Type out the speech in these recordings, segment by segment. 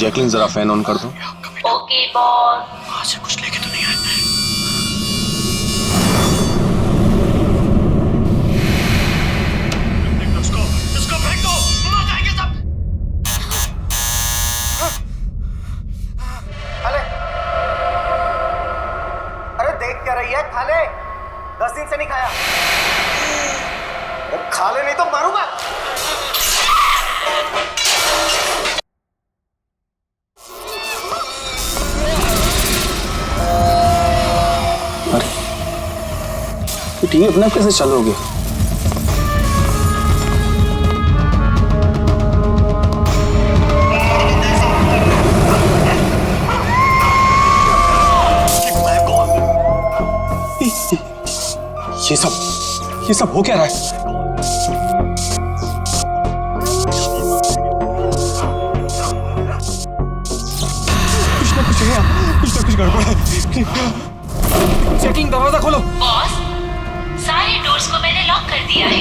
Jacqueline जरा fan on कर दो। Okay boss. वहां से कुछ लेके तो नहीं आए? इसको फेंक दो, मर जाएंगे सब। खाले, अरे देख क्या रही है? खाले, 10 दिन से नहीं खाया। अरे खाले नहीं तो मारूंगा। टीवी अपने आप कैसे चलोगे? ये सब हो क्या रहा है? कुछ ना कुछ गड़बड़ है। चेकिंग, दरवाजा खोलो। बॉस, सारे डोर्स को मैंने लॉक कर दिया है।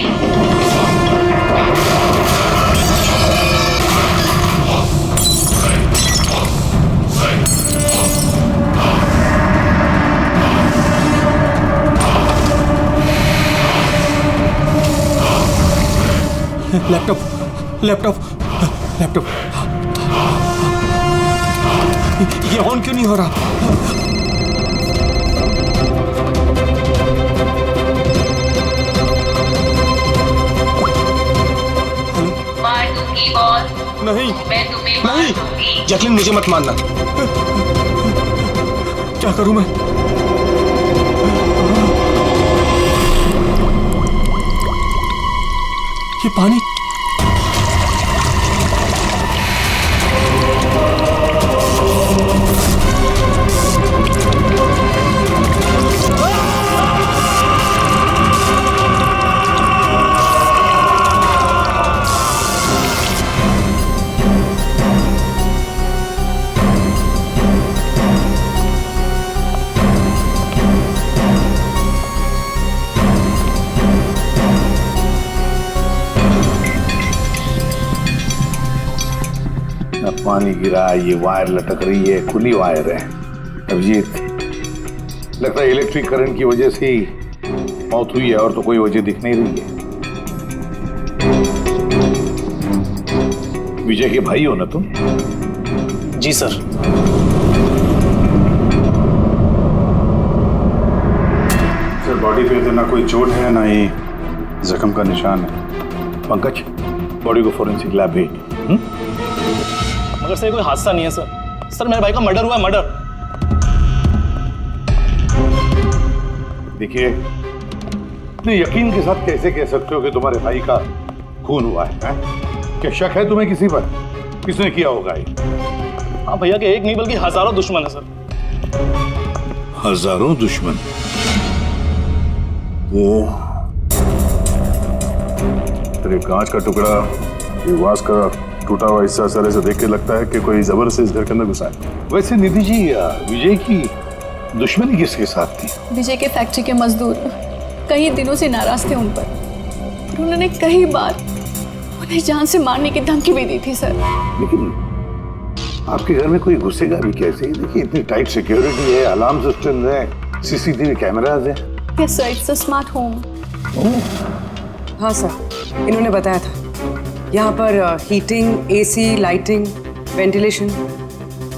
लैपटॉप ये ऑन क्यों नहीं हो रहा? मार दूंगी बॉस, नहीं मैं तुम्हें मार दूंगी। जैकलिन, मुझे मत मारना। क्या करूं मैं? ये पानी पानी गिरा, ये वायर लटक रही है, खुली वायर है। अभिजीत, लगता है इलेक्ट्रिक करंट की वजह से ही मौत हुई है, और तो कोई वजह दिख नहीं रही है। विजय के भाई हो ना तुम? जी सर। सर, बॉडी पे तो ना कोई चोट है, ना ही जख्म का निशान है। पंकज, बॉडी को फोरेंसिक लैब भेज। मगर सर कोई हादसा नहीं है सर। सर मेरे भाई का मर्डर हुआ है, मर्डर। देखिए, इतने यकीन के साथ कैसे कह सकते हो कि तुम्हारे भाई का खून हुआ है? क्या शक है तुम्हें किसी पर? किसने किया होगा ये? हाँ भैया के एक नहीं बल्कि हजारों दुश्मन है सर। हजारों दुश्मन? वो तेरे कांच का टुकड़ा, ये वास का टूटा हुआ हिस्सा सर ऐसे देख के लगता है कि कोई जबरदस्ती इस घर के अंदर घुसा है। वैसे निधि जी, विजय की दुश्मनी किसके साथ थी? विजय के फैक्ट्री के मजदूर कई दिनों से नाराज थे उन पर। उन्होंने कई बार उन्हें जान से मारने की धमकी भी दी थी सर। लेकिन आपके घर में कोई घुसेगा भी कैसे? देखिए, इतनी टाइट सिक्योरिटी है, अलार्म सिस्टम है, सीसीटीवी कैमराज है। Yes sir, it's a smart home. हाँ सर, इन्होंने बताया था। यहाँ पर हीटिंग, एसी, लाइटिंग, वेंटिलेशन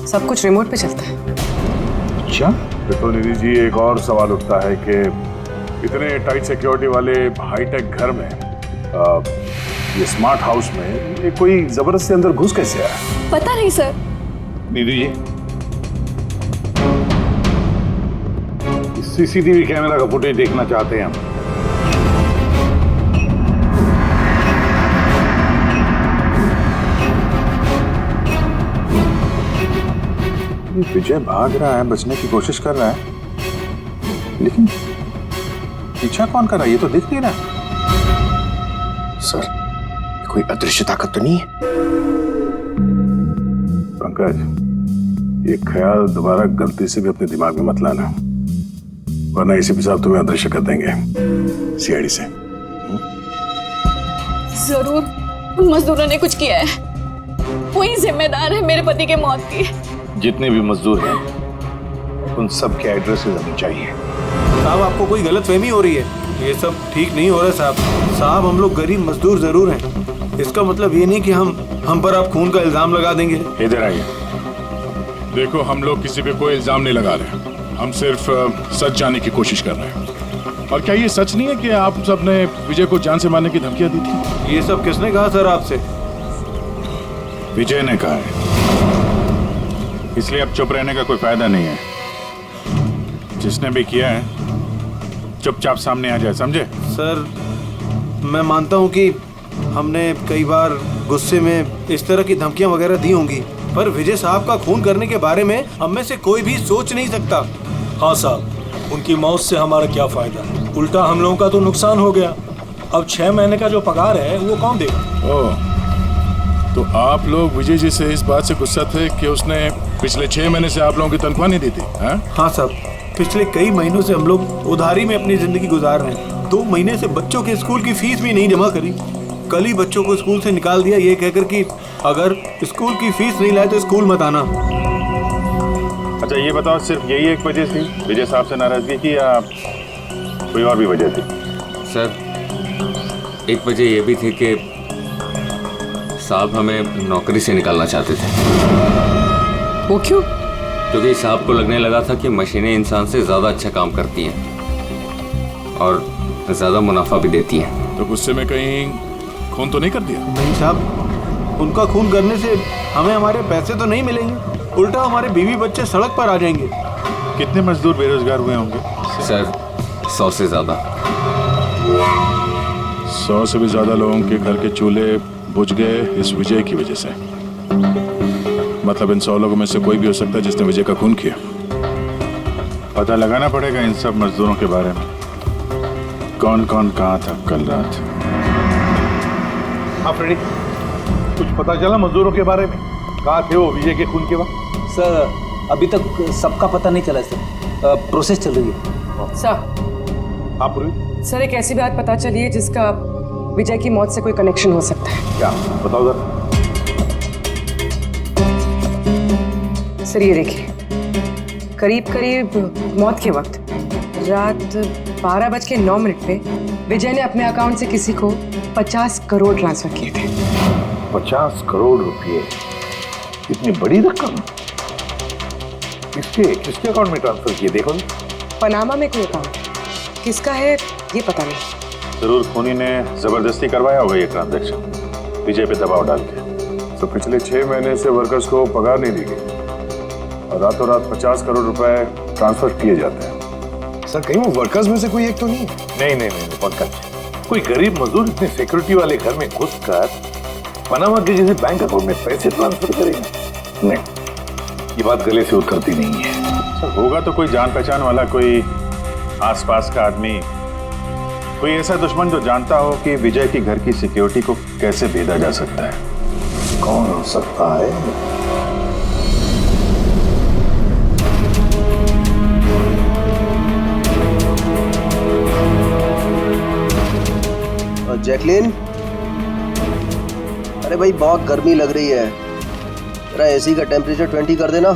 सब कुछ रिमोट पे चलता है। अच्छा, तो निधि जी, एक और सवाल उठता है कि इतने टाइट सिक्योरिटी वाले हाईटेक घर में, ये स्मार्ट हाउस में, ये कोई जबरदस्ती अंदर घुस कैसे आया? पता नहीं sir. Nidhi ji, CCTV camera का फुटेज देखना चाहते हैं हम। विजय भाग रहा है, बचने की कोशिश कर रहा है, लेकिन पीछा कौन कर रहा है? ये तो दिख नहीं रहा। सर, कोई अदृश्य ताकत तो नहीं है? पंकज, ये ख्याल दोबारा गलती से भी अपने दिमाग में मत लाना, वरना एसीपी साहब तुम्हें अदृश्य कर देंगे सीआईडी से। जरूर उन मजदूरों ने कुछ किया है। वही जिम्मेदार है मेरे पति के मौत की। जितने भी मजदूर हैं उन सब के एड्रेसेस हमें चाहिए। साहब आपको कोई गलतफहमी हो रही है, ये सब ठीक नहीं हो रहा साहब। साहब हम लोग गरीब मजदूर जरूर हैं, इसका मतलब ये नहीं कि हम पर आप खून का इल्जाम लगा देंगे। इधर आइए। देखो हम लोग किसी पे कोई इल्जाम नहीं लगा रहे, हम सिर्फ सच जानने की कोशिश कर रहे हैं। और क्या ये सच नहीं है कि आप सबने विजय को जान से मारने की धमकियां दी थी? ये सब किसने कहा सर आपसे? विजय ने कहा है, इसलिए अब चुप रहने का कोई फायदा नहीं है। जिसने भी किया है चुपचाप सामने आ जाए, समझे? सर मैं मानता हूँ कि हमने कई बार गुस्से में इस तरह की धमकियां वगैरह दी होंगी, पर विजय साहब का खून करने के बारे में हम में से कोई भी सोच नहीं सकता। हाँ साहब, उनकी मौत से हमारा क्या फायदा, उल्टा हम लोगों का तो नुकसान हो गया। अब 6 महीने का जो पगार है वो कौन देगा? ओह, तो आप लोग विजय जी से इस बात से गुस्सा थे कि उसने पिछले 6 महीने से आप लोगों की तनख्वाह नहीं दी थी? हाँ साहब, पिछले कई महीनों से हम लोग उधारी में अपनी जिंदगी गुजार रहे हैं। 2 महीने से बच्चों के स्कूल की फीस भी नहीं जमा करी। कल ही बच्चों को स्कूल से निकाल दिया ये कहकर कि अगर स्कूल की फीस नहीं लाए तो स्कूल मत आना। अच्छा ये बताओ, सिर्फ यही एक वजह थी विजय साहब से नाराजगी की या कोई और भी वजह थी? सर एक वजह ये भी थी कि साहब हमें नौकरी से निकालना चाहते थे। वो क्यों? क्योंकि साहब को लगने लगा था कि मशीनें इंसान से ज़्यादा अच्छा काम करती हैं और ज़्यादा मुनाफा भी देती हैं। तो गुस्से में कहीं खून तो नहीं कर दिया? नहीं साहब, उनका खून करने से हमें हमारे पैसे तो नहीं मिलेंगे, उल्टा हमारे बीवी बच्चे सड़क पर आ जाएंगे। कितने मजदूर बेरोजगार हुए होंगे? सर 100 से ज़्यादा। 100 से भी ज़्यादा लोगों के घर के चूल्हे बुझ गए इस विजय की वजह से। मतलब इन 100 लोगों में से कोई भी हो सकता है जिसने विजय का खून किया। पता लगाना पड़ेगा इन सब मजदूरों के बारे में, कौन कौन कहाँ था कल रात। हाँ फ्रेडी, कुछ पता चला मजदूरों के बारे में? कहाँ थे वो विजय के खून के वक्त? सर अभी तक सबका पता नहीं चला सर, प्रोसेस चल रही है। सर आप पूरी? सर एक ऐसी बात पता चली है जिसका विजय की मौत से कोई कनेक्शन हो सकता है। क्या बताओ जरा। सर ये देखिए, करीब करीब मौत के वक्त रात 12:09 पे विजय ने अपने अकाउंट से किसी को 50 करोड़ ट्रांसफर किए थे। 50 करोड़ रुपए? इतनी बड़ी रकम किसके अकाउंट में ट्रांसफर किए? देखो पनामा में कोई अकाउंट, किसका है ये पता नहीं। जरूर खूनी ने जबरदस्ती करवाया होगा ये ट्रांजैक्शन, विजय पे दबाव डाल के। तो पिछले 6 महीने से वर्कर्स को पगार नहीं दी गई और रातों रात 50 करोड़ रुपए ट्रांसफर किए जाते हैं। सर कहीं वो वर्कर्स में से कोई एक तो नहीं? नहीं पंकज, कोई गरीब मजदूर इतने सिक्योरिटी वाले घर में घुसकर पनामा के जैसे बैंक अकाउंट में पैसे ट्रांसफर करेगा? नहीं, ये बात गले से उतरती नहीं है। सर होगा तो कोई जान पहचान वाला, कोई आसपास का आदमी, कोई ऐसा दुश्मन जो जानता हो कि विजय की घर की सिक्योरिटी को कैसे भेदा जा सकता है। कौन हो सकता है? जैकलिन, अरे भाई बहुत गर्मी लग रही है, जरा एसी का टेम्परेचर 20 कर देना।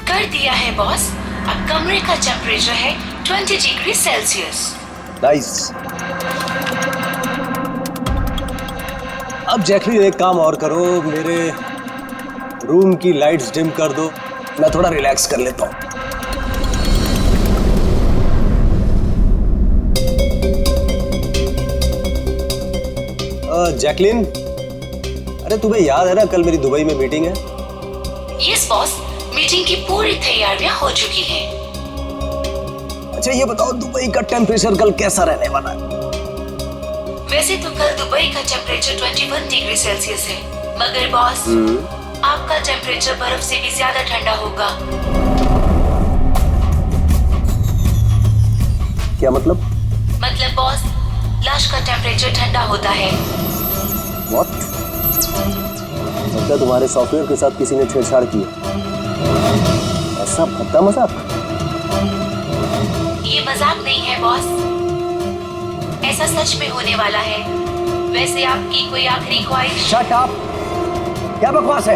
कर दिया है बॉस, अब कमरे का टेम्परेचर है 20 डिग्री सेल्सियस। नाइस। अब जैकलिन एक काम और करो, मेरे रूम की लाइट्स डिम कर दो, मैं थोड़ा रिलैक्स कर लेता हूँ। जैकलिन, अरे तुम्हें याद है ना कल मेरी दुबई में मीटिंग है? यस बॉस, मीटिंग की पूरी तैयारियां हो चुकी हैं। अच्छा ये बताओ दुबई का टेम्परेचर कल कैसा रहने वाला है? वैसे तो कल दुबई का टेम्परेचर 21 डिग्री सेल्सियस है, मगर बॉस आपका टेम्परेचर बर्फ से भी ज्यादा ठंडा होगा। क्या मतलब? मतलब बॉस, लाश का टेम्परेचर ठंडा होता है। What? लगता है तुम्हारे सॉफ्टवेयर के साथ किसी ने छेड़छाड़ की है। ऐसा भद्दा मजाक? ये मजाक नहीं है बॉस, ऐसा सच में होने वाला है। वैसे आपकी कोई आखिरी ख्वाहिश? Shut up! क्या बकवास है?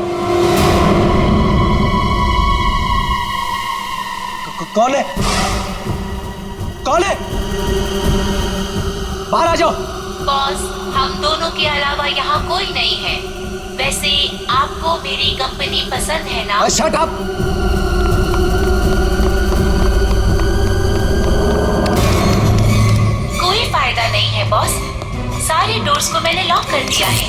कौन है? कौन है? बाहर आ जाओ। बॉस, हम दोनों के अलावा यहाँ कोई नहीं है। वैसे आपको मेरी कंपनी पसंद है ना? Shut up! कोई फायदा नहीं है बॉस, सारे डोर्स को मैंने लॉक कर दिया है।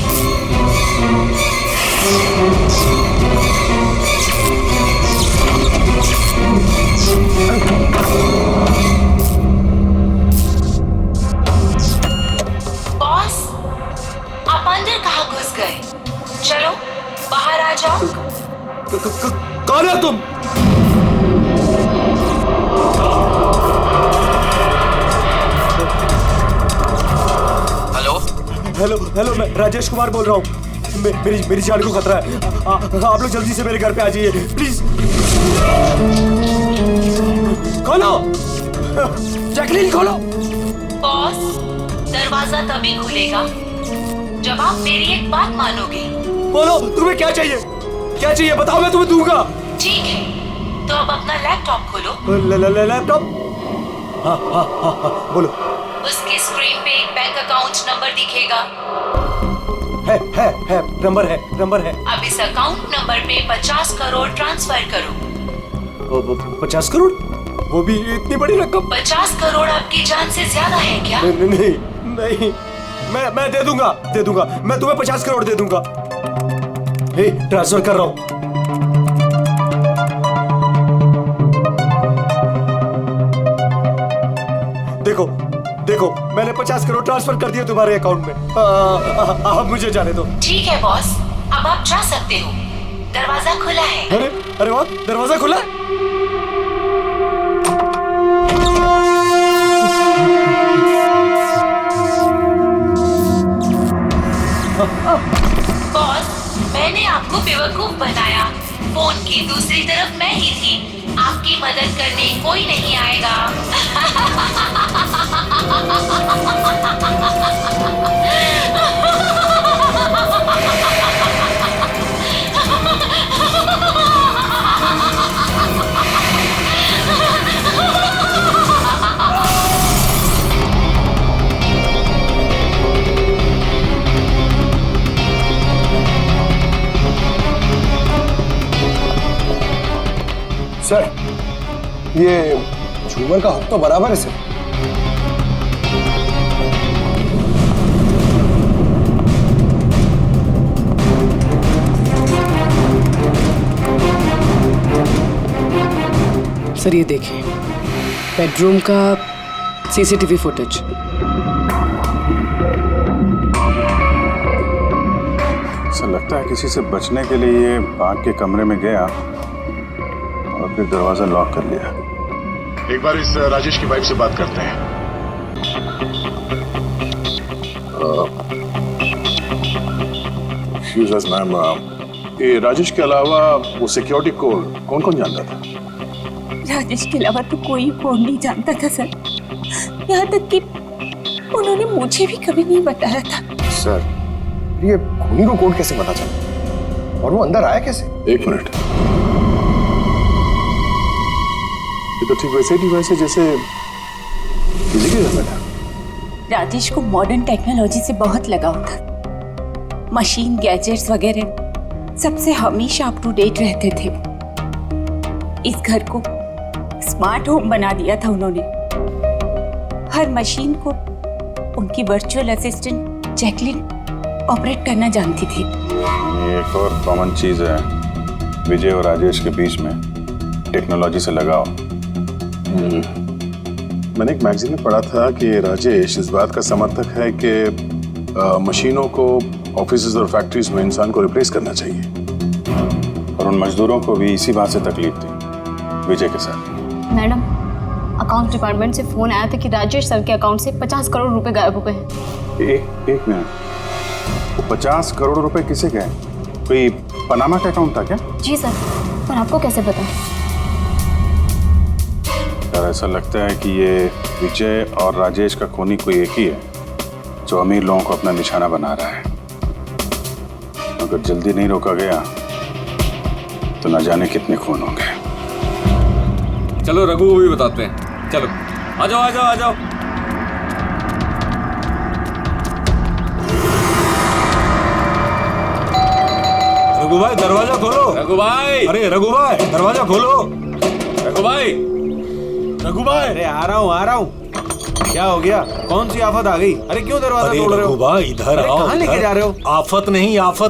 बॉस, आप अंदर कहाँ घुस गए? चलो बाहर आ जाओ। कौन है तुम? हेलो हेलो, मैं राजेश कुमार बोल रहा हूँ। मेरी जान को खतरा है। आप लोग जल्दी से मेरे घर पे आ जाइए प्लीज। खोलो जैकलीन, खोलो। बॉस, दरवाजा तभी खुलेगा जब आप मेरी एक बात मानोगे। बोलो तुम्हें क्या चाहिए? क्या चाहिए बताओ, मैं तुम्हें दूंगा। ठीक है, तो अब अपना लैपटॉप खोलो। लैपटॉप? हाँ, बोलो। उसके स्क्रीन पे एक बैंक अकाउंट नंबर दिखेगा। है नंबर है। अब इस अकाउंट नंबर पे 50 करोड़ ट्रांसफर करो। 50 करोड़? वो भी इतनी बड़ी रकम? 50 करोड़ आपकी जान से ज्यादा है क्या? नहीं, मैं दे दूंगा। मैं तुम्हें 50 करोड़ दे दूंगा। ट्रांसफर कर रहा हूँ। देखो मैंने 50 करोड़ ट्रांसफर कर दिए तुम्हारे अकाउंट में। अब मुझे जाने दो। ठीक है बॉस, अब आप जा सकते हो। दरवाजा खुला है। अरे वाह, दरवाजा खुला है। बॉस, मैंने आपको बेवकूफ बनाया। फोन की दूसरी तरफ मैं ही थी। आपकी मदद करने कोई नहीं आएगा। सर, ये झूमर का हुक तो बराबर है सर। सर ये देखिए, बेडरूम का सीसीटीवी फुटेज। सर लगता है किसी से बचने के लिए ये बाग के कमरे में गया और फिर दरवाजा लॉक कर लिया। एक बार इस राजेश की वाइफ से बात करते हैं। एक्सक्यूज अस मैम, ये राजेश के अलावा वो सिक्योरिटी कोड कौन कौन जानता था? राजेश के अलावा तो कोई कोड नहीं जानता था सर। यहाँ तक कि उन्होंने मुझे भी कभी नहीं बताया था। सर, ये खूनी को कोड कैसे पता चला और वो अंदर आया कैसे? एक मिनट, ये तो ठीक वैसे डिवाइस है जैसे किसी के घर में था। राजेश को मॉडर्न टेक्नोलॉजी से बहुत लगाव था। मशीन, गैजेट्स वगैरह सबसे हमेशा अप टू डेट रहते थे। इस घर को स्मार्ट होम बना दिया था उन्होंने। हर मशीन को उनकी वर्चुअल असिस्टेंट जैकलिन ऑपरेट करना जानती थी। एक और कॉमन चीज है विजय और राजेश के बीच में, टेक्नोलॉजी से लगाव। मैंने एक मैगजीन में पढ़ा था कि राजेश इस बात का समर्थक है कि मशीनों को ऑफिसेज और फैक्ट्रीज में इंसान को रिप्लेस करना चाहिए, और उन मजदूरों को भी इसी बात से तकलीफ थी विजय के साथ। मैडम, अकाउंट डिपार्टमेंट से फोन आया था कि राजेश सर के अकाउंट से 50 करोड़ रुपए गायब हो गए हैं। एक मिनट, वो 50 करोड़ रुपए किसे गए? कोई पनामा का अकाउंट था क्या? जी सर, पर आपको कैसे पता? यार ऐसा लगता है कि ये विजय और राजेश का खूनी कोई एक ही है, जो अमीर लोगों को अपना निशाना बना रहा है। अगर जल्दी नहीं रोका गया तो न जाने कितने खून होंगे। चलो रघु को भी बताते हैं। चलो आ जाओ आ जाओ आ जाओ। रघु भाई दरवाजा खोलो। रघु भाई, अरे रघु भाई दरवाजा खोलो। रघु भाई, रघु भाई, अरे आ रहा हूँ। क्या हो गया? कौन सी आफत आ गई? अरे क्यों दरवाजा तोड़ रहे हो? रघु भाई इधर आओ। कहाँ लेके जा रहे हो? आफत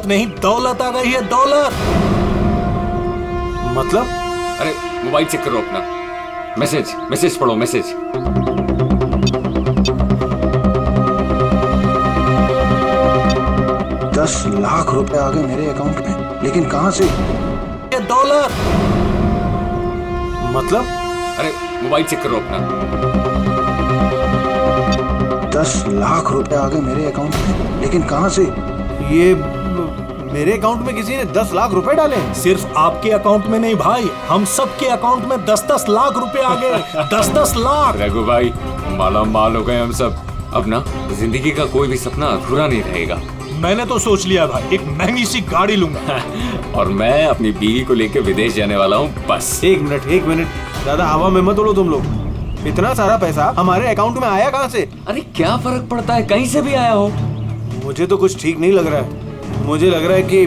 नहीं, दौलत आ गई है, दौलत। मतलब? अरे मोबाइल चेक करो अपना। मैसेज पढ़ो, मैसेज। 10 लाख रुपए आ गए मेरे अकाउंट में, लेकिन कहां से? ये दौलत। मतलब? अरे मोबाइल चेक करो अपना। 10 लाख रुपए आ गए मेरे अकाउंट में, लेकिन कहां से? ये मेरे अकाउंट में किसी ने 10 लाख रुपए डाले? सिर्फ आपके अकाउंट में नहीं भाई, हम सबके अकाउंट में 10-10 लाख रुपए आ गए। 10-10 लाख। रघु भाई माला माल हो गए हम सब। अब ना जिंदगी का कोई भी सपना अधूरा नहीं रहेगा। मैंने तो सोच लिया भाई, एक महंगी सी गाड़ी लूंगा। और मैं अपनी बीवी को लेकर विदेश जाने वाला हूँ बस। एक मिनट, ज्यादा हवा में मत उड़ो तुम लोग। इतना सारा पैसा हमारे अकाउंट में आया कहाँ से? अरे क्या फर्क पड़ता है, कहीं से भी आया हो। मुझे तो कुछ ठीक नहीं लग रहा है। मुझे लग रहा है कि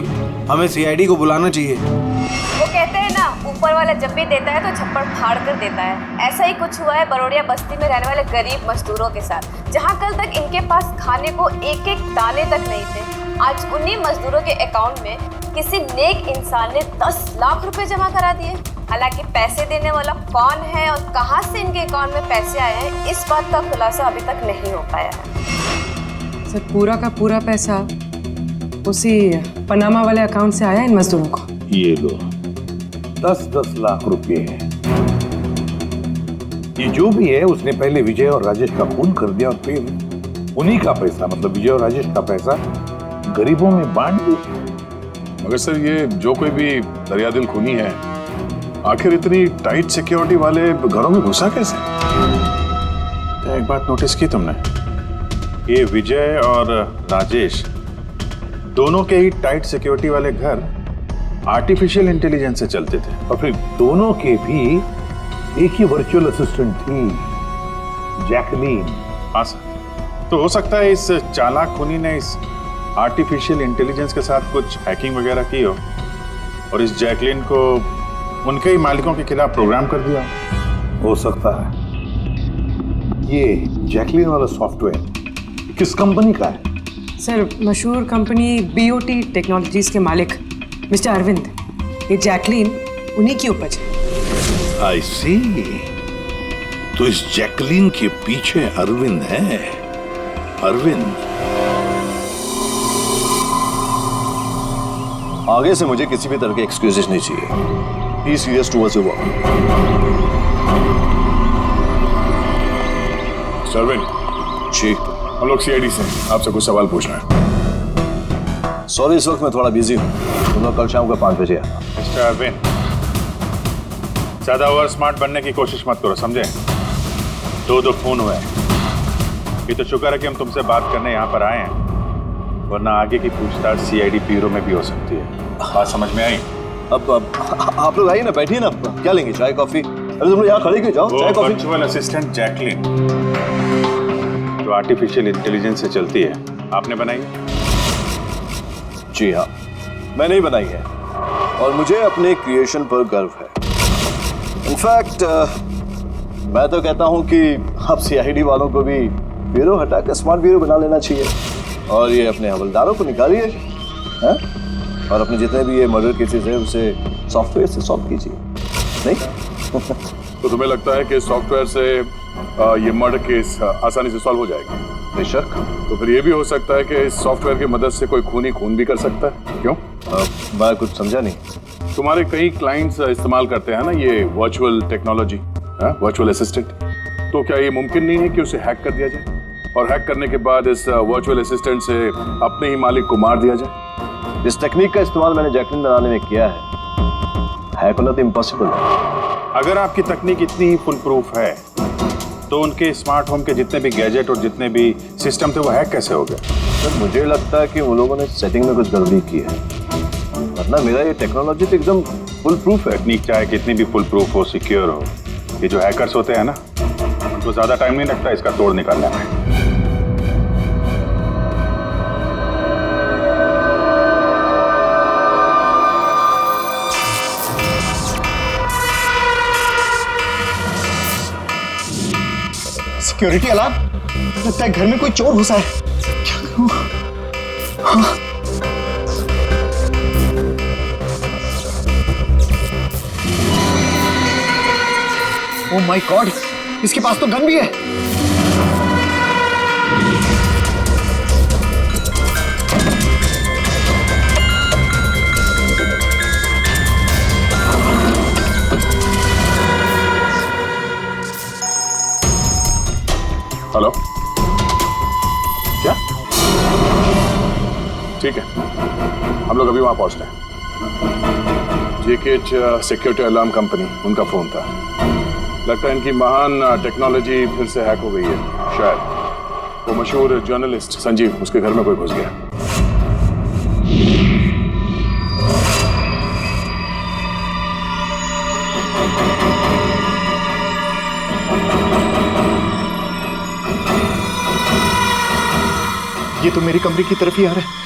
हमें सीआईडी को बुलाना चाहिए। वो कहते हैं ना, ऊपर वाला जब भी देता है तो छप्पड़ फाड़ कर देता है। ऐसा ही कुछ हुआ है बरोड़िया बस्ती में रहने वाले गरीब मजदूरों के साथ, जहां कल तक इनके पास खाने को एक एक दाने तक नहीं थे। आज उन्हीं मजदूरों के अकाउंट में किसी नेक इंसान ने 10 लाख रुपए जमा करा दिए। हालांकि पैसे देने वाला कौन है और कहां से इनके अकाउंट में पैसे आए हैं, इस बात का खुलासा अभी तक नहीं हो पाया है। सर पूरा का पूरा पैसा उसी पनामा वाले अकाउंट से आया इन मजदूरों को। ये लो 10-10 लाख रुपए हैं। ये जो भी है उसने पहले विजय और राजेश का खून कर दिया और फिर उन्हीं का पैसा, मतलब विजय और राजेश का पैसा गरीबों में बांट दिया। मगर सर ये जो कोई भी दरियादिल खूनी है, आखिर इतनी टाइट सिक्योरिटी वाले घरों में घुसा कैसे? एक बात नोटिस की तुमने? ये विजय और राजेश दोनों के ही टाइट सिक्योरिटी वाले घर आर्टिफिशियल इंटेलिजेंस से चलते थे, और फिर दोनों के भी एक ही वर्चुअल असिस्टेंट थी, जैकलीन। हाँ सर, तो हो सकता है इस चालाक खूनी ने इस आर्टिफिशियल इंटेलिजेंस के साथ कुछ हैकिंग वगैरह की हो और इस जैकलीन को उनके ही मालिकों के खिलाफ प्रोग्राम कर दिया। हो सकता है। ये जैकलीन वाला सॉफ्टवेयर किस कंपनी का है? सर मशहूर कंपनी BOT टेक्नोलॉजीज के मालिक मिस्टर अरविंद, ये जैकलीन उन्हीं की उपज है। आई सी। तो इस जैकलीन के पीछे अरविंद है। अरविंद, आगे से मुझे किसी भी तरह के एक्सक्यूजेस नहीं चाहिए। Be serious towards your work. Arvind ji, हम लोग सीआईडी से आपसे कुछ सवाल पूछना है। सॉरी, इस वक्त मैं थोड़ा बिजी हूँ। तुम लोग कल शाम को 5 बजे आना। मिस्टर अरविंद, ज्यादा ओवर स्मार्ट बनने की कोशिश मत करो, समझे? 2 फोन हुए हैं। ये तो शुक्र है कि हम तुमसे बात करने यहाँ पर आए हैं, वरना आगे की पूछताछ सीआईडी ब्यूरो में भी हो सकती है। बात समझ में आई? अब आप लोग आइए ना, बैठिए ना। क्या लेंगे, चाय कॉफी? अरे तुम लोग यहाँ खड़े क्यों? जाओ चाय कॉफी। वर्चुअल असिस्टेंट जैकलीन जो आर्टिफिशियल इंटेलिजेंस से चलती है, आपने बनाई है? जी हाँ, मैंने ही बनाई है और मुझे अपने क्रिएशन पर गर्व है। इनफैक्ट मैं तो कहता हूँ कि आप सीआईडी वालों को भी ब्यूरो हटाकर स्मार्ट ब्यूरो बना लेना चाहिए और ये अपने हवलदारों को निकालिए, हैं? और अपने जितने भी ये मर्डर केसेस है उसे सॉफ्टवेयर से सॉल्व कीजिए, नहीं? तो तुम्हें लगता है कि सॉफ्टवेयर से ये मर्डर केस आसानी से सॉल्व हो जाएगा? बेशक। तो फिर ये भी हो सकता है कि इस सॉफ्टवेयर की मदद से कोई खूनी खून भी कर सकता है। क्यों? मैं कुछ समझा नहीं। तुम्हारे कई क्लाइंट्स इस्तेमाल करते हैं ना ये वर्चुअल टेक्नोलॉजी, वर्चुअल असिस्टेंट। तो क्या ये मुमकिन नहीं है कि उसे हैक कर दिया जाए और हैक करने के बाद इस वर्चुअल असिस्टेंट से अपने ही मालिक को मार दिया जाए? इस टेक्निक का इस्तेमाल मैंने जैकलीन बनाने में किया है। हैक होना तो इम्पॉसिबल है। अगर आपकी तकनीक इतनी ही फुल प्रूफ है तो उनके स्मार्ट होम के जितने भी गैजेट और जितने भी सिस्टम थे वो हैक कैसे हो गए? सर मुझे लगता है कि उन लोगों ने सेटिंग में कुछ गड़बड़ी की है, वरना मेरा ये टेक्नोलॉजी तो एकदम फुल प्रूफ है। टेक्निक चाहे कितनी भी फुल प्रूफ हो, सिक्योर हो, ये जो हैकर्स होते हैं ना, उनको ज्यादा टाइम नहीं लगता इसका तोड़ निकालने में। सिक्योरिटी अलार्म, लगता है घर में कोई चोर घुसा है। क्या करूं? हाँ। ओह माय गॉड, इसके पास तो गन भी है। हेलो, क्या? ठीक है, हम लोग अभी वहां पहुंचते हैं। जेकेएच सिक्योरिटी अलार्म कंपनी, उनका फोन था। लगता है इनकी महान टेक्नोलॉजी फिर से हैक हो गई है। शायद वो मशहूर जर्नलिस्ट संजीव, उसके घर में कोई घुस गया। ये तो मेरे कमरे की तरफ ही आ रहा है।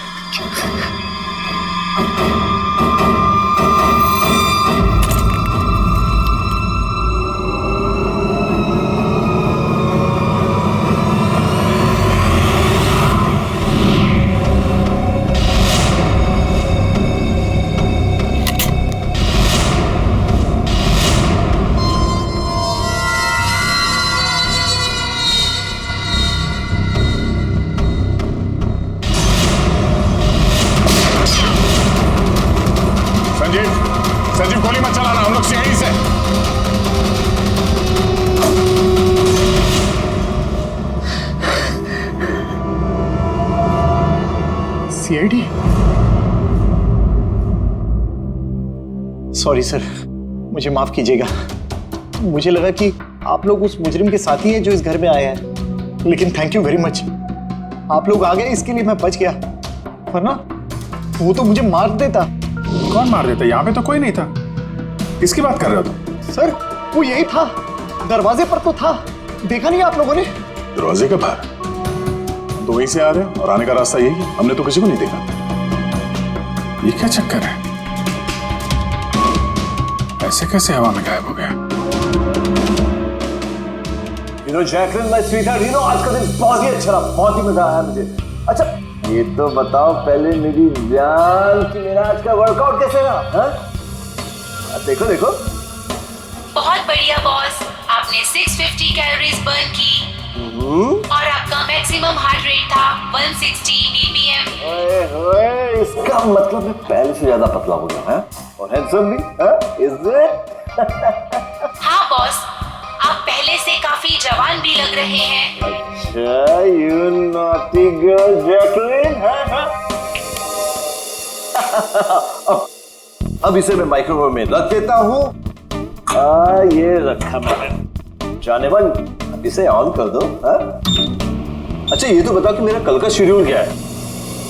संजीव गोली मत चलाना, हम लोग सीआईडी से। सीआईडी? सॉरी सर, मुझे माफ कीजिएगा। मुझे लगा कि आप लोग उस मुजरिम के साथी हैं जो इस घर में आए हैं, लेकिन थैंक यू वेरी मच, आप लोग आ गए, इसके लिए मैं बच गया, वरना वो तो मुझे मार देता। कौन मार देता? यहाँ पे तो कोई नहीं था। किसकी बात कर रहे हो तुम? सर वो यही था, दरवाजे पर तो था, देखा नहीं आप लोगों ने? दरवाजे के बाहर? तो वहीं से आ रहे हैं और आने का रास्ता यही है, हमने तो किसी को नहीं देखा। ये क्या चक्कर है? ऐसे कैसे हवा में गायब हो गया? जैकलिन माय स्वीटहार्ट, आज का दिन बहुत ही अच्छा रहा, बहुत ही मजा आया मुझे। अच्छा ये तो बताओ पहले मेरी जान कि मेरा आज का वर्कआउट कैसे रहा? हाँ देखो देखो। बहुत बढ़िया बॉस, आपने 650 कैलोरीज बर्न की और आपका मैक्सिमम हार्ट रेट था 160 बीपीएम। ओए इसका मतलब मैं पहले से ज्यादा पतला हो गया है और हैंडसम भी, इज इट? हाँ बॉस, आप पहले से काफी जवान भी लग रहे हैं। अच्छा यू नॉटी गर्ल जैकलिन। अब इसे मैं माइक्रोवेव में रख देता हूँ। ये रखा मैंने, जाने मन अब इसे ऑन कर दो। अच्छा ये तो बताओ कि मेरा कल का शेड्यूल क्या है?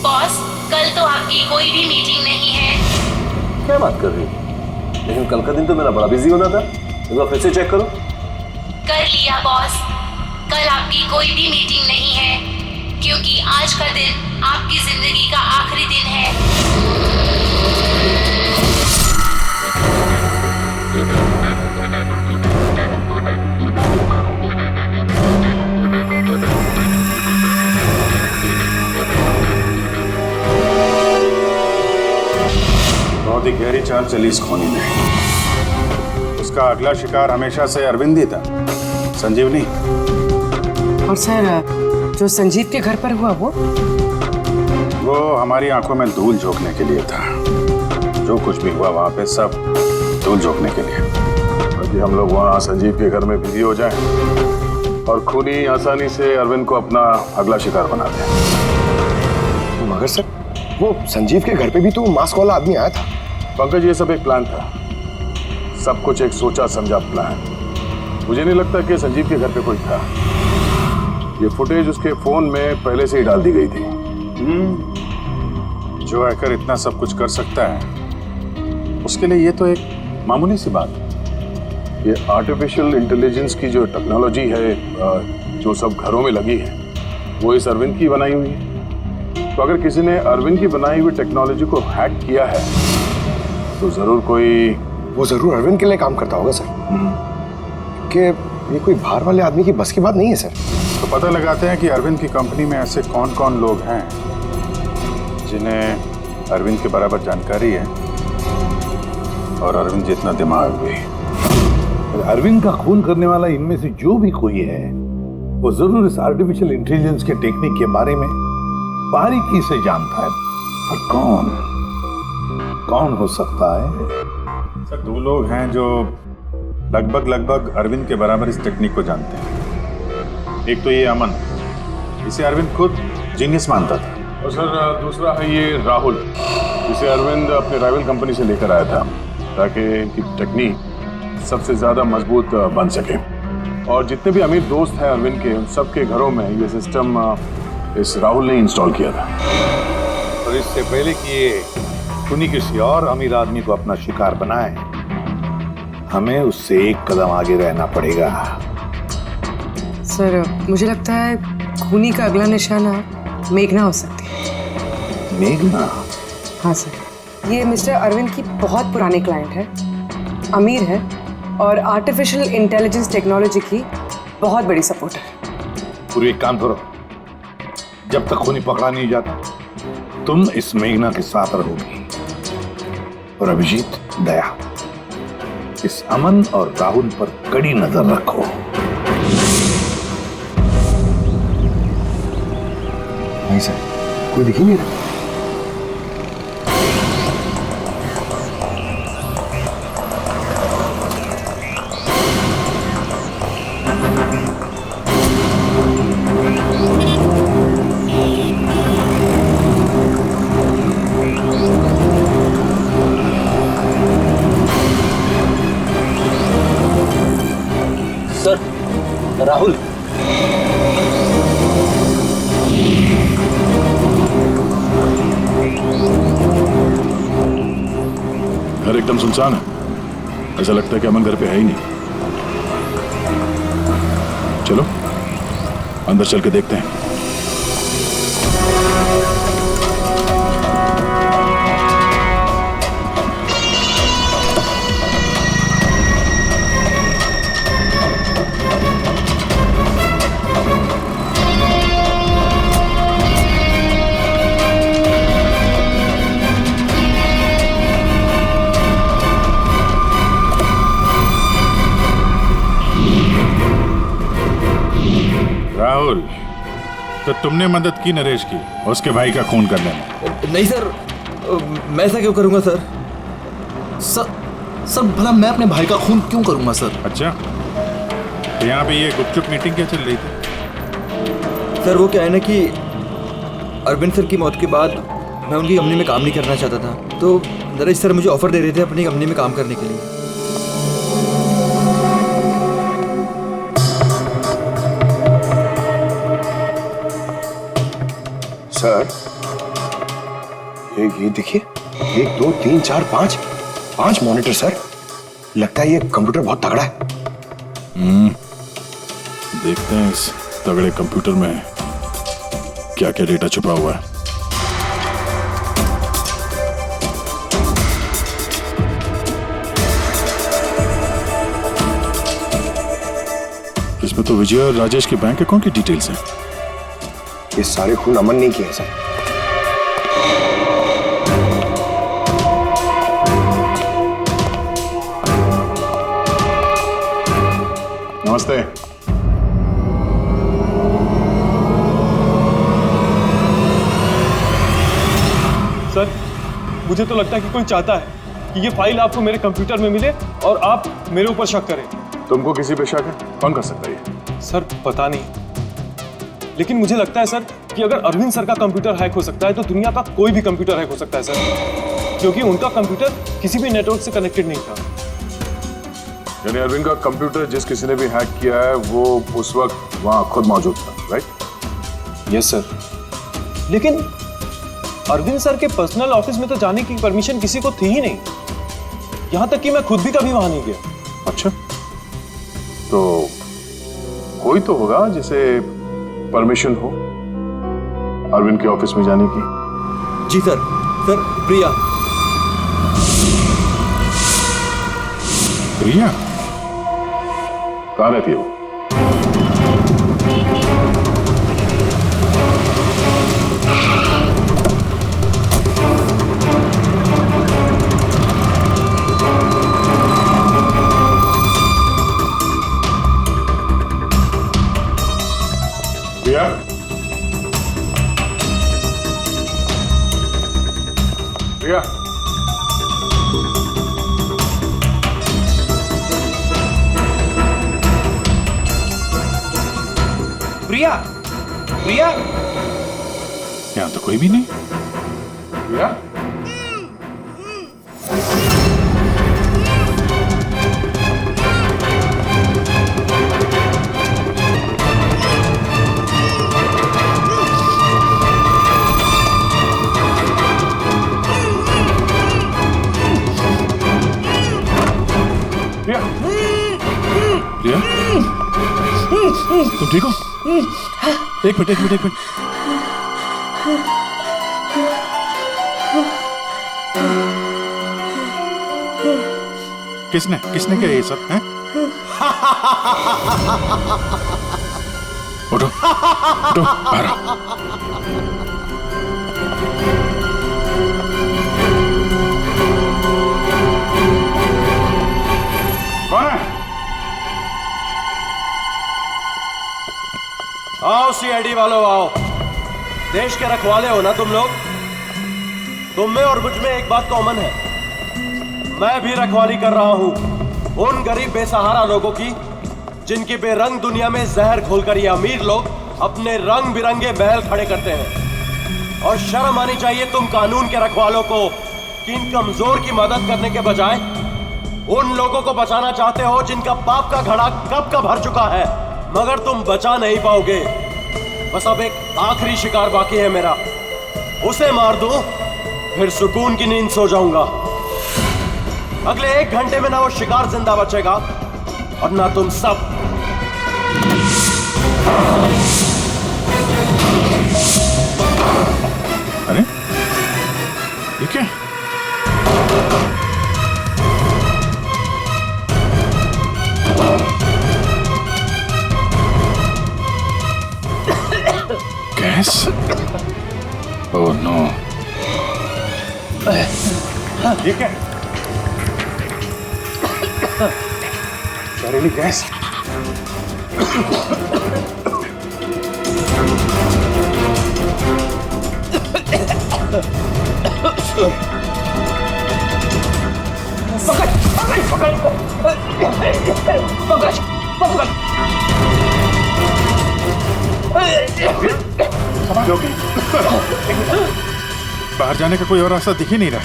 बॉस कल तो आपकी कोई भी मीटिंग नहीं है। क्या बात कर रही हो? लेकिन कल का दिन तो मेरा बड़ा बिजी होना था, एक बार फिर से चेक करो। कर लिया बॉस, कल आपकी कोई भी मीटिंग नहीं है, क्योंकि आज का दिन आपकी जिंदगी का आखिरी दिन है। बहुत ही गहरी चाल चली इस खोनी में। उसका अगला शिकार हमेशा से अरविंद ही था, संजीव नहीं। और सर जो संजीव के घर पर हुआ वो हमारी आंखों में धूल झोंकने के लिए था। जो कुछ भी हुआ वहां पे सब धूल झोंकने के लिए, ताकि हम लोग वहां संजीव के घर में बिजी हो जाएं और खूनी आसानी से अरविंद को अपना अगला शिकार बना दें। मगर सर वो संजीव के घर पे भी तो मास्क वाला आदमी आया था। पंकज ये सब एक प्लान था, सब कुछ एक सोचा समझा प्लान। मुझे नहीं लगता कि संजीव के घर पे कोई था। ये फुटेज उसके फोन में पहले से ही डाल दी गई थी। जो हैकर इतना सब कुछ कर सकता है उसके लिए ये तो एक मामूली सी बात है। ये आर्टिफिशियल इंटेलिजेंस की जो टेक्नोलॉजी है जो सब घरों में लगी है वो इस अरविंद की बनाई हुई है। तो अगर किसी ने अरविंद की बनाई हुई टेक्नोलॉजी को हैक किया है तो जरूर वो जरूर अरविंद के लिए काम करता होगा सर, कि ये कोई बाहर वाले आदमी की बस की बात नहीं है सर। तो पता लगाते हैं कि अरविंद की कंपनी में ऐसे कौन कौन लोग हैं जिन्हें अरविंद के बराबर जानकारी है और अरविंद जितना दिमाग भी। अरविंद का खून करने वाला इनमें से जो भी कोई है वो जरूर इस आर्टिफिशियल इंटेलिजेंस के टेक्निक के बारे में बारीकी से जानता है। पर कौन हो सकता है? सर 2 लोग हैं जो लगभग अरविंद के बराबर इस टेक्निक को जानते हैं। एक तो ये अमन, इसे अरविंद खुद जीनियस मानता था। और सर दूसरा है ये राहुल, जिसे अरविंद अपने राइवल कंपनी से लेकर आया था ताकि इनकी टेक्निक सबसे ज़्यादा मजबूत बन सके। और जितने भी अमीर दोस्त हैं अरविंद के, उन सबके घरों में ये सिस्टम इस राहुल ने इंस्टॉल किया था। और इससे पहले कि ये खूनी किसी और अमीर आदमी को अपना शिकार बनाए, हमें उससे एक कदम आगे रहना पड़ेगा। सर मुझे लगता है खूनी का अगला निशाना मेघना हो सकती है। मेघना? हाँ सर, ये मिस्टर अरविंद की बहुत पुरानी क्लाइंट है, अमीर है और आर्टिफिशियल इंटेलिजेंस टेक्नोलॉजी की बहुत बड़ी सपोर्टर है। पूरी एक काम करो, जब तक खूनी पकड़ा नहीं जाता तुम इस मेघना के साथ रहोगी। और अभिजीत, दया, इस अमन और राहुल पर कड़ी नजर रखो। नहीं सर, कोई दिख ही नहीं रहा। सर राहुल, घर एकदम सुनसान है, ऐसा लगता है कि अमन घर पे है ही नहीं। चलो अंदर चल के देखते हैं। राहुल, तो तुमने मदद की नरेश की उसके भाई का खून करने में? नहीं सर, मैं ऐसा क्यों करूंगा सर? सर भला मैं अपने भाई का खून क्यों करूंगा सर? अच्छा, तो यहाँ पे ये गुपचुप मीटिंग क्या चल रही थी? सर वो क्या है ना कि अरविंद सर की मौत के बाद मैं उनकी कंपनी में काम नहीं करना चाहता था, तो नरेश सर मुझे ऑफर दे रहे थे अपनी कंपनी में काम करने के लिए। सर ये देखिए, 1 2 3 4 5 मॉनिटर सर। लगता है ये कंप्यूटर बहुत तगड़ा है। देखते हैं इस तगड़े कंप्यूटर में क्या क्या डेटा छुपा हुआ है। इसमें तो विजय और राजेश के बैंक अकाउंट की डिटेल्स हैं। ये सारे खून अमन नहीं किए सर। नमस्ते। सर मुझे तो लगता है कि कोई चाहता है कि ये फाइल आपको मेरे कंप्यूटर में मिले और आप मेरे ऊपर शक करें। तुमको किसी पे शक है? कौन कर सकता है ये? सर पता नहीं, लेकिन मुझे लगता है सर कि अगर अरविंद सर का कंप्यूटर हैक हो सकता है तो दुनिया का कोई भी कंप्यूटर हैक हो सकता है सर, क्योंकि उनका कंप्यूटर किसी भी नेटवर्क से कनेक्टेड नहीं था। यानी अरविंद का कंप्यूटर जिस किसी ने भी हैक किया है वो उस वक्त वहां खुद मौजूद था, राइट? Yes sir. लेकिन अरविंद सर के पर्सनल ऑफिस में तो जाने की परमिशन किसी को थी ही नहीं, यहां तक कि मैं खुद भी कभी वहां नहीं गया। अच्छा, तो कोई तो होगा जिसे परमिशन हो अरविंद के ऑफिस में जाने की। जी सर। सर, प्रिया। प्रिया कहाँ रहती है वो? प्रिया? प्रिया? प्रिया, प्रिया, यहाँ तो कोई भी नहीं। प्रिया? प्रिया? प्रिया? तुम ठीक हो? एक मिनट। किसने किया ये सब है? उठो बाहर आओ। कौन है? आओ सीआईडी वालों, आओ। देश के रखवाले हो ना तुम लोग? तुम में और मुझ में एक बात कॉमन है, मैं भी रखवाली कर रहा हूं उन गरीब बेसहारा लोगों की जिनकी बेरंग दुनिया में जहर घोलकर ये अमीर लोग अपने रंग बिरंगे महल खड़े करते हैं। और शर्म आनी चाहिए तुम कानून के रखवालों को कि इन कमजोर की मदद करने के बजाय उन लोगों को बचाना चाहते हो जिनका पाप का घड़ा कब का भर चुका है, मगर तुम बचा नहीं पाओगे। बस अब एक आखिरी शिकार बाकी है मेरा, उसे मार दूं फिर सुकून की नींद सो जाऊंगा। अगले 1 घंटे में ना वो शिकार जिंदा बचेगा और ना तुम सब। अरे ये क्या? गैस? Oh no. ये क्या? जहरीली गैस। बाहर जाने का कोई और रास्ता दिख ही नहीं रहा।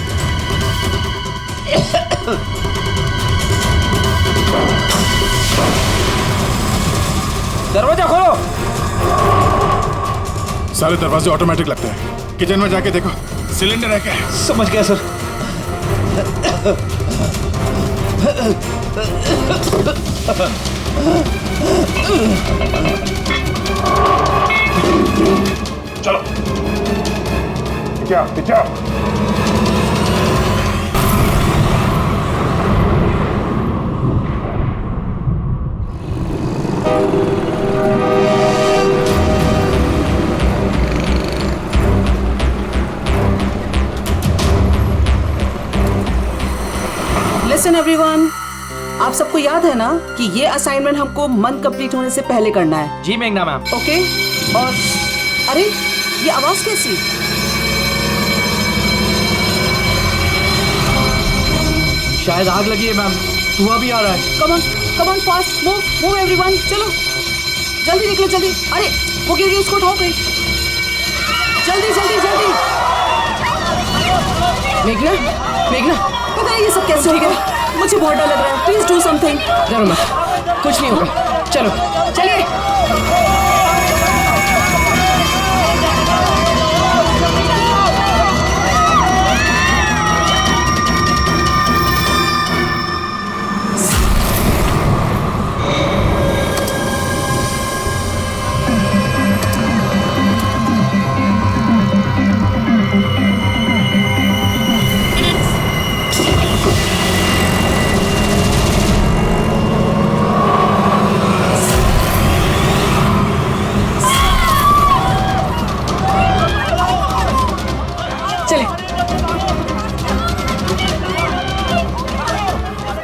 दरवाजा खोलो। सारे दरवाजे ऑटोमेटिक लगते हैं। किचन में जाके देखो सिलेंडर है क्या? समझ गया सर। चलो पीछे आओ। लिसन एवरीवन, आप सबको याद है ना कि ये असाइनमेंट हमको मंथ कंप्लीट होने से पहले करना है। जी मेघना मैम। ओके। और अरे ये आवाज कैसी? शायद आग लगी है मैम, धुआं भी आ रहा है। Come on fast, move everyone, चलो जल्दी निकलो जल्दी। अरे वो गिर गई, उसको उठाओ गई। जल्दी जल्दी जल्दी। मेघना पता नहीं ये सब कैसे हो गया। मुझे बहुत डर लग रहा है, प्लीज डू समथिंग। डरो मत, कुछ नहीं होगा, चलो चलिए।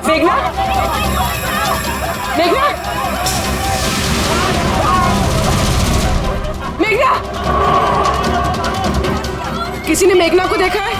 मेघना, मेघना, मेघना, किसी ने मेघना को देखा है?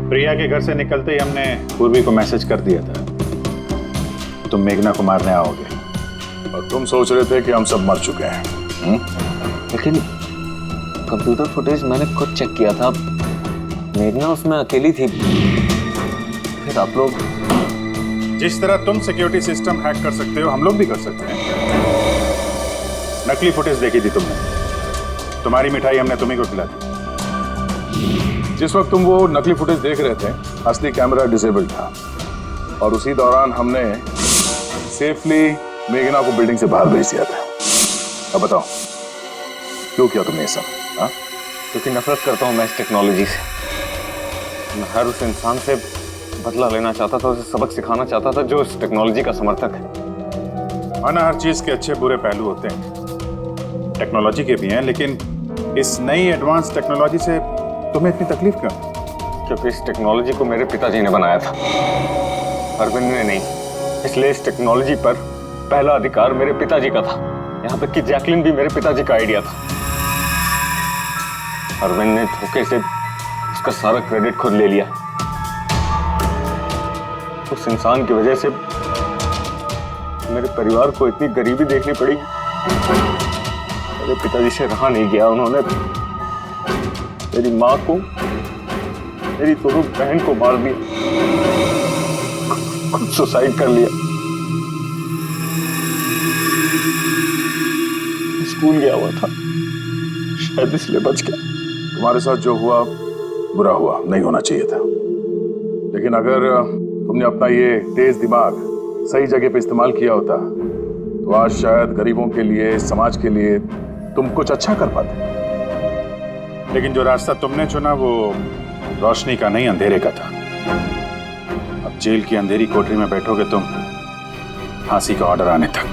प्रिया के घर से निकलते ही हमने पूर्वी को मैसेज कर दिया था तुम मेघना को मारने आओगे, और तुम सोच रहे थे कि हम सब मर चुके हैं। लेकिन कंप्यूटर फुटेज मैंने खुद चेक किया था, मेघना उसमें अकेली थी। फिर आप लोग जिस तरह तुम सिक्योरिटी सिस्टम हैक कर सकते हो, हम लोग भी कर सकते हैं। नकली फुटेज देखी थी तुमने, तुम्हारी मिठाई हमने तुम्ही को खिला दी। जिस वक्त तुम वो नकली फुटेज देख रहे थे, असली कैमरा डिसेबल था, और उसी दौरान हमने सेफली मेघना को बिल्डिंग से बाहर भेज दिया था। अब बताओ क्यों किया तुमने ये सब? हाँ, क्योंकि नफरत करता हूँ मैं इस टेक्नोलॉजी से। मैं हर उस इंसान से बदला लेना चाहता था, उसे सबक सिखाना चाहता था जो इस टेक्नोलॉजी का समर्थक है। माना हर चीज के अच्छे बुरे पहलू होते हैं, टेक्नोलॉजी के भी हैं, लेकिन इस नई एडवांस टेक्नोलॉजी से तुम्हें इतनी तकलीफ क्यों? क्योंकि इस टेक्नोलॉजी को मेरे पिताजी ने बनाया था, अरविंद ने नहीं। इसलिए इस टेक्नोलॉजी पर पहला अधिकार मेरे पिताजी का था। यहाँ तक कि जैकलिन भी मेरे पिताजी का आइडिया था। अरविंद ने धोखे से उसका सारा क्रेडिट खुद ले लिया। उस इंसान की वजह से मेरे परिवार को इतनी गरीबी देखनी पड़ी। मेरे पिताजी से रहा नहीं गया, उन्होंने मेरी माँ को, मेरी दोनों बहन को मार दिया, खुद सुसाइड कर लिया। स्कूल गया हुआ था, शायद इसलिए बच गया। तुम्हारे साथ जो हुआ बुरा हुआ, नहीं होना चाहिए था। लेकिन अगर तुमने अपना ये तेज दिमाग सही जगह पे इस्तेमाल किया होता तो आज शायद गरीबों के लिए, समाज के लिए तुम कुछ अच्छा कर पाते। लेकिन जो रास्ता तुमने चुना वो रोशनी का नहीं, अंधेरे का था। अब जेल की अंधेरी कोठरी में बैठोगे तुम, फांसी का ऑर्डर आने तक।